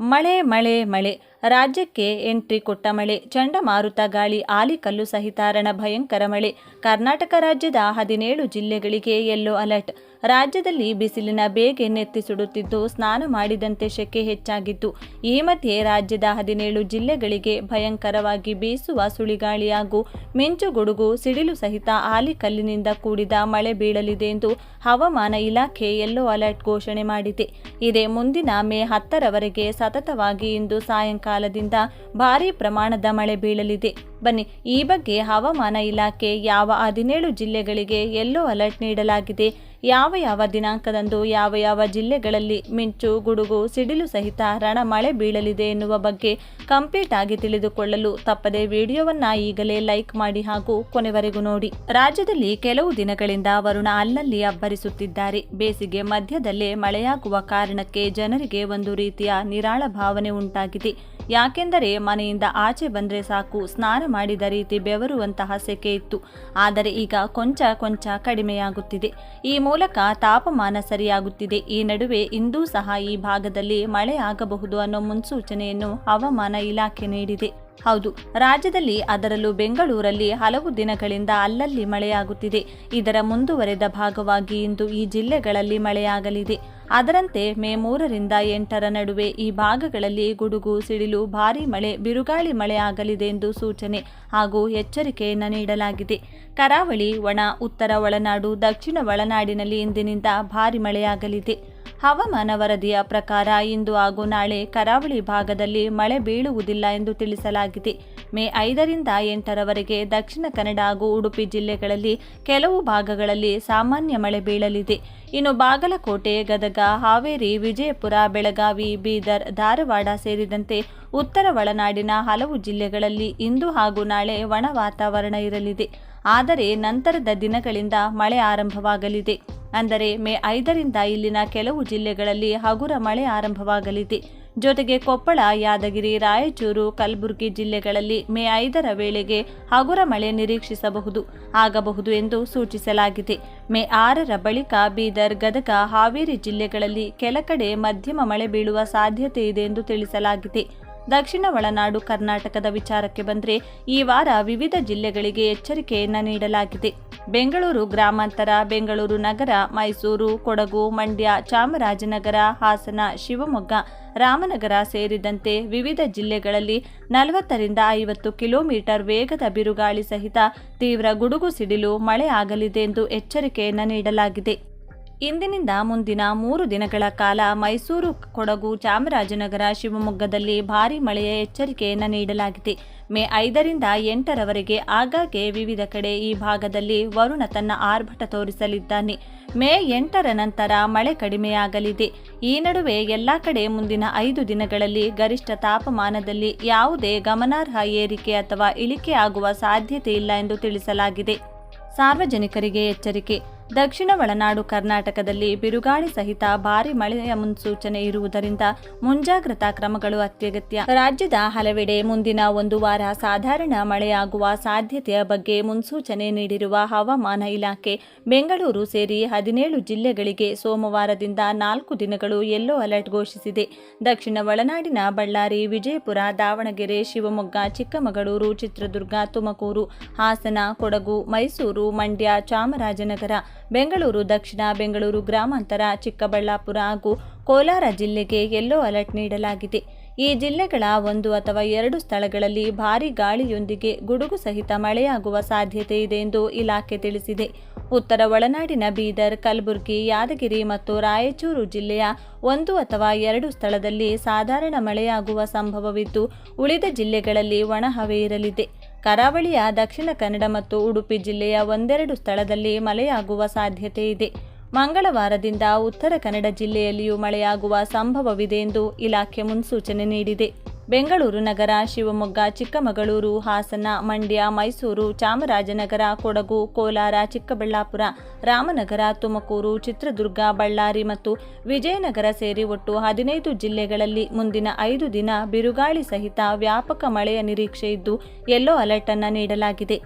ಮಳೆ ಮಳೆ ಮಳೆ ರಾಜ್ಯಕ್ಕೆ ಎಂಟ್ರಿ ಕೊಟ್ಟ ಮಳೆ. ಚಂಡಮಾರುತ, ಗಾಳಿ, ಆಲಿಕಲ್ಲು ಸಹಿತ ಭಯಂಕರ ಮಳೆ. ಕರ್ನಾಟಕ ರಾಜ್ಯದ 17 ಜಿಲ್ಲೆಗಳಿಗೆ ಯೆಲ್ಲೋ ಅಲರ್ಟ್. ರಾಜ್ಯದಲ್ಲಿ ಬಿಸಿಲಿನ ಬೇಗೆ ನೆತ್ತಿ ಸುಡುತ್ತಿದ್ದು, ಸ್ನಾನ ಮಾಡಿದಂತೆ ಶೆಕೆ ಹೆಚ್ಚಾಗಿತ್ತು. ಈ ಮಧ್ಯೆ ರಾಜ್ಯದ 17 ಜಿಲ್ಲೆಗಳಿಗೆ ಭಯಂಕರವಾಗಿ ಬೀಸುವ ಸುಳಿಗಾಳಿ ಹಾಗೂ ಮಿಂಚು ಗುಡುಗು, ಸಿಡಿಲು ಸಹಿತ ಆಲಿಕಲ್ಲಿನಿಂದ ಕೂಡಿದ ಮಳೆ ಬೀಳಲಿದೆ ಎಂದು ಹವಾಮಾನ ಇಲಾಖೆ ಯೆಲ್ಲೋ ಅಲರ್ಟ್ ಘೋಷಣೆ ಮಾಡಿದೆ. ಇದೇ ಮುಂದಿನ ಮೇ 10ರವರೆಗೆ ಸತತವಾಗಿ ಇಂದು ಸಾಯಂಕಾಲದಿಂದ ಭಾರೀ ಪ್ರಮಾಣದ ಮಳೆ ಬೀಳಲಿದೆ. ಬನ್ನಿ, ಈ ಬಗ್ಗೆ ಹವಾಮಾನ ಇಲಾಖೆ ಯಾವ 17 ಜಿಲ್ಲೆಗಳಿಗೆ ಯೆಲ್ಲೋ ಅಲರ್ಟ್ ನೀಡಲಾಗಿದೆ, ಯಾವ ದಿನಾಂಕದಂದು ಯಾವ ಜಿಲ್ಲೆಗಳಲ್ಲಿ ಮಿಂಚು ಗುಡುಗು ಸಿಡಿಲು ಸಹಿತ ಮಳೆ ಬೀಳಲಿದೆ ಎನ್ನುವ ಬಗ್ಗೆ ಕಂಪ್ಲೀಟ್ ಆಗಿ ತಿಳಿದುಕೊಳ್ಳಲು ತಪ್ಪದೆ ವಿಡಿಯೋವನ್ನ ಈಗಲೇ ಲೈಕ್ ಮಾಡಿ ಹಾಗೂ ಕೊನೆವರೆಗೂ ನೋಡಿ. ರಾಜ್ಯದಲ್ಲಿ ಕೆಲವು ದಿನಗಳಿಂದ ವರುಣ ಅಲ್ಲಲ್ಲಿ ಅಬ್ಬರಿಸುತ್ತಿದ್ದಾರೆ. ಬೇಸಿಗೆ ಮಧ್ಯದಲ್ಲೇ ಮಳೆಯಾಗುವ ಕಾರಣಕ್ಕೆ ಜನರಿಗೆ ಒಂದು ರೀತಿಯ ನಿರಾಳ ಭಾವನೆ ಉಂಟಾಗಿದೆ. ಯಾಕೆಂದರೆ ಮನೆಯಿಂದ ಆಚೆ ಬಂದ್ರೆ ಸಾಕು, ಸ್ನಾನ ಮಾಡಿದ ರೀತಿ ಬೆವರುವಂತಹ ಸೆಕೆ ಇತ್ತು. ಆದರೆ ಈಗ ಕೊಂಚ ಕಡಿಮೆಯಾಗುತ್ತಿದೆ. ಈ ಮೂಲಕ ತಾಪಮಾನ ಸರಿಯಾಗುತ್ತಿದೆ. ಈ ನಡುವೆ ಇಂದೂ ಸಹ ಈ ಭಾಗದಲ್ಲಿ ಮಳೆ ಆಗಬಹುದು ಅನ್ನೋ ಮುನ್ಸೂಚನೆಯನ್ನು ಹವಾಮಾನ ಇಲಾಖೆ ನೀಡಿದೆ. ಹೌದು, ರಾಜ್ಯದಲ್ಲಿ ಅದರಲ್ಲೂ ಬೆಂಗಳೂರಲ್ಲಿ ಹಲವು ದಿನಗಳಿಂದ ಅಲ್ಲಲ್ಲಿ ಮಳೆಯಾಗುತ್ತಿದೆ. ಇದರ ಮುಂದುವರೆದ ಭಾಗವಾಗಿ ಇಂದು ಈ ಜಿಲ್ಲೆಗಳಲ್ಲಿ ಮಳೆಯಾಗಲಿದೆ. ಅದರಂತೆ ಮೇ 3ರಿಂದ 8ರ ನಡುವೆ ಈ ಭಾಗಗಳಲ್ಲಿ ಗುಡುಗು ಸಿಡಿಲು, ಭಾರೀ ಮಳೆ, ಬಿರುಗಾಳಿ ಮಳೆ ಆಗಲಿದೆ ಎಂದು ಸೂಚನೆ ಹಾಗೂ ಎಚ್ಚರಿಕೆಯನ್ನು ನೀಡಲಾಗಿದೆ. ಕರಾವಳಿ, ಒಣ ಉತ್ತರ ಒಳನಾಡು, ದಕ್ಷಿಣ ಒಳನಾಡಿನಲ್ಲಿ ಇಂದಿನಿಂದ ಭಾರೀ ಮಳೆಯಾಗಲಿದೆ. ಹವಾಮಾನ ವರದಿಯ ಪ್ರಕಾರ ಇಂದು ಹಾಗೂ ನಾಳೆ ಕರಾವಳಿ ಭಾಗದಲ್ಲಿ ಮಳೆ ಬೀಳುವುದಿಲ್ಲ ಎಂದು ತಿಳಿಸಲಾಗಿದೆ. ಮೇ 5ರಿಂದ 8ರವರೆಗೆ ದಕ್ಷಿಣ ಕನ್ನಡ ಹಾಗೂ ಉಡುಪಿ ಜಿಲ್ಲೆಗಳಲ್ಲಿ ಕೆಲವು ಭಾಗಗಳಲ್ಲಿ ಸಾಮಾನ್ಯ ಮಳೆ ಬೀಳಲಿದೆ. ಇನ್ನು ಬಾಗಲಕೋಟೆ, ಗದಗ, ಹಾವೇರಿ, ವಿಜಯಪುರ, ಬೆಳಗಾವಿ, ಬೀದರ್, ಧಾರವಾಡ ಸೇರಿದಂತೆ ಉತ್ತರ ಒಳನಾಡಿನ ಹಲವು ಜಿಲ್ಲೆಗಳಲ್ಲಿ ಇಂದು ಹಾಗೂ ನಾಳೆ ಒಣ ವಾತಾವರಣ ಇರಲಿದೆ. ಆದರೆ ನಂತರದ ದಿನಗಳಿಂದ ಮಳೆ ಆರಂಭವಾಗಲಿದೆ. ಅಂದರೆ ಮೇ 5ರಿಂದ ಇಲ್ಲಿನ ಕೆಲವು ಜಿಲ್ಲೆಗಳಲ್ಲಿ ಹಗುರ ಮಳೆ ಆರಂಭವಾಗಲಿದೆ. ಜೊತೆಗೆ ಕೊಪ್ಪಳ, ಯಾದಗಿರಿ, ರಾಯಚೂರು, ಕಲಬುರಗಿ ಜಿಲ್ಲೆಗಳಲ್ಲಿ ಮೇ 5ರ ವೇಳೆಗೆ ಹಗುರ ಮಳೆ ಆಗಬಹುದು ಎಂದು ಸೂಚಿಸಲಾಗಿದೆ. ಮೇ 6ರ ಬಳಿಕ ಬೀದರ್, ಗದಗ, ಹಾವೇರಿ ಜಿಲ್ಲೆಗಳಲ್ಲಿ ಕೆಲ ಕಡೆ ಮಧ್ಯಮ ಮಳೆ ಬೀಳುವ ಸಾಧ್ಯತೆ ಇದೆ ಎಂದು ತಿಳಿಸಲಾಗಿದೆ. ದಕ್ಷಿಣ ಒಳನಾಡು ಕರ್ನಾಟಕದ ವಿಚಾರಕ್ಕೆ ಬಂದರೆ ಈ ವಾರ ವಿವಿಧ ಜಿಲ್ಲೆಗಳಿಗೆ ಎಚ್ಚರಿಕೆಯನ್ನು ನೀಡಲಾಗಿದೆ. ಬೆಂಗಳೂರು ಗ್ರಾಮಾಂತರ, ಬೆಂಗಳೂರು ನಗರ, ಮೈಸೂರು, ಕೊಡಗು, ಮಂಡ್ಯ, ಚಾಮರಾಜನಗರ, ಹಾಸನ, ಶಿವಮೊಗ್ಗ, ರಾಮನಗರ ಸೇರಿದಂತೆ ವಿವಿಧ ಜಿಲ್ಲೆಗಳಲ್ಲಿ 40ರಿಂದ 50 ಕಿಲೋಮೀಟರ್ ವೇಗದ ಬಿರುಗಾಳಿ ಸಹಿತ ತೀವ್ರ ಗುಡುಗು ಸಿಡಿಲು ಮಳೆ ಆಗಲಿದೆ ಎಂದು ಎಚ್ಚರಿಕೆಯನ್ನು ನೀಡಲಾಗಿದೆ. ಇಂದಿನಿಂದ ಮುಂದಿನ 3 ದಿನಗಳ ಕಾಲ ಮೈಸೂರು, ಕೊಡಗು, ಚಾಮರಾಜನಗರ, ಶಿವಮೊಗ್ಗದಲ್ಲಿ ಭಾರೀ ಮಳೆಯ ಎಚ್ಚರಿಕೆಯನ್ನು ನೀಡಲಾಗಿದೆ. ಮೇ 5ರಿಂದ 8ರವರೆಗೆ ಆಗಾಗ್ಗೆ ವಿವಿಧ ಕಡೆ ಈ ಭಾಗದಲ್ಲಿ ವರುಣ ತನ್ನ ಆರ್ಭಟ ತೋರಿಸಲಿದ್ದಾನೆ. ಮೇ 8ರ ನಂತರ ಮಳೆ ಕಡಿಮೆಯಾಗಲಿದೆ. ಈ ನಡುವೆ ಎಲ್ಲಾ ಕಡೆ ಮುಂದಿನ 5 ದಿನಗಳಲ್ಲಿ ಗರಿಷ್ಠ ತಾಪಮಾನದಲ್ಲಿ ಯಾವುದೇ ಗಮನಾರ್ಹ ಏರಿಕೆ ಅಥವಾ ಇಳಿಕೆ ಆಗುವ ಸಾಧ್ಯತೆ ಇಲ್ಲ ಎಂದು ತಿಳಿಸಲಾಗಿದೆ. ಸಾರ್ವಜನಿಕರಿಗೆ ಎಚ್ಚರಿಕೆ. ದಕ್ಷಿಣ ಒಳನಾಡು ಕರ್ನಾಟಕದಲ್ಲಿ ಬಿರುಗಾಳಿ ಸಹಿತ ಭಾರೀ ಮಳೆಯ ಮುನ್ಸೂಚನೆ ಇರುವುದರಿಂದ ಮುಂಜಾಗ್ರತಾ ಕ್ರಮಗಳು ಅತ್ಯಗತ್ಯ. ರಾಜ್ಯದ ಹಲವೆಡೆ ಮುಂದಿನ 1 ವಾರ ಸಾಧಾರಣ ಮಳೆಯಾಗುವ ಸಾಧ್ಯತೆಯ ಬಗ್ಗೆ ಮುನ್ಸೂಚನೆ ನೀಡಿರುವ ಹವಾಮಾನ ಇಲಾಖೆ ಬೆಂಗಳೂರು ಸೇರಿ 17 ಜಿಲ್ಲೆಗಳಿಗೆ ಸೋಮವಾರದಿಂದ 4 ದಿನಗಳು ಯೆಲ್ಲೋ ಅಲರ್ಟ್ ಘೋಷಿಸಿದೆ. ದಕ್ಷಿಣ ಒಳನಾಡಿನ ಬಳ್ಳಾರಿ, ವಿಜಯಪುರ, ದಾವಣಗೆರೆ, ಶಿವಮೊಗ್ಗ, ಚಿಕ್ಕಮಗಳೂರು, ಚಿತ್ರದುರ್ಗ, ತುಮಕೂರು, ಹಾಸನ, ಕೊಡಗು, ಮೈಸೂರು, ಮಂಡ್ಯ, ಚಾಮರಾಜನಗರ, ಬೆಂಗಳೂರು ದಕ್ಷಿಣ, ಬೆಂಗಳೂರು ಗ್ರಾಮಾಂತರ, ಚಿಕ್ಕಬಳ್ಳಾಪುರ ಹಾಗೂ ಕೋಲಾರ ಜಿಲ್ಲೆಗೆ ಯೆಲ್ಲೋ ಅಲರ್ಟ್ ನೀಡಲಾಗಿದೆ. ಈ ಜಿಲ್ಲೆಗಳ 1 ಅಥವಾ 2 ಸ್ಥಳಗಳಲ್ಲಿ ಭಾರೀ ಗಾಳಿಯೊಂದಿಗೆ ಗುಡುಗು ಸಹಿತ ಮಳೆಯಾಗುವ ಸಾಧ್ಯತೆ ಇದೆ ಎಂದು ಇಲಾಖೆ ತಿಳಿಸಿದೆ. ಉತ್ತರ ಒಳನಾಡಿನ ಬೀದರ್, ಕಲಬುರಗಿ, ಯಾದಗಿರಿ ಮತ್ತು ರಾಯಚೂರು ಜಿಲ್ಲೆಯ 1 ಅಥವಾ 2 ಸ್ಥಳದಲ್ಲಿ ಸಾಧಾರಣ ಮಳೆಯಾಗುವ ಸಂಭವವಿದ್ದು, ಉಳಿದ ಜಿಲ್ಲೆಗಳಲ್ಲಿ ಒಣಹವೆ ಇರಲಿದೆ. ಕರಾವಳಿಯ ದಕ್ಷಿಣ ಕನ್ನಡ ಮತ್ತು ಉಡುಪಿ ಜಿಲ್ಲೆಯ 1-2 ಸ್ಥಳದಲ್ಲಿ ಮಳೆಯಾಗುವ ಸಾಧ್ಯತೆ ಇದೆ. ಮಂಗಳವಾರದಿಂದ ಉತ್ತರ ಕನ್ನಡ ಜಿಲ್ಲೆಯಲ್ಲಿಯೂ ಮಳೆಯಾಗುವ ಸಂಭವವಿದೆ ಎಂದು ಇಲಾಖೆ ಮುನ್ಸೂಚನೆ ನೀಡಿದೆ. ಬೆಂಗಳೂರು ನಗರ, ಶಿವಮೊಗ್ಗ, ಚಿಕ್ಕಮಗಳೂರು, ಹಾಸನ, ಮಂಡ್ಯ, ಮೈಸೂರು, ಚಾಮರಾಜನಗರ, ಕೊಡಗು, ಕೋಲಾರ, ಚಿಕ್ಕಬಳ್ಳಾಪುರ, ರಾಮನಗರ, ತುಮಕೂರು, ಚಿತ್ರದುರ್ಗ, ಬಳ್ಳಾರಿ ಮತ್ತು ವಿಜಯನಗರ ಸೇರಿ ಒಟ್ಟು 15 ಜಿಲ್ಲೆಗಳಲ್ಲಿ ಮುಂದಿನ 5 ದಿನ ಬಿರುಗಾಳಿ ಸಹಿತ ವ್ಯಾಪಕ ಮಳೆಯ ನಿರೀಕ್ಷೆ ಇದ್ದು ಯೆಲ್ಲೋ ಅಲರ್ಟ್ ಅನ್ನು ನೀಡಲಾಗಿದೆ.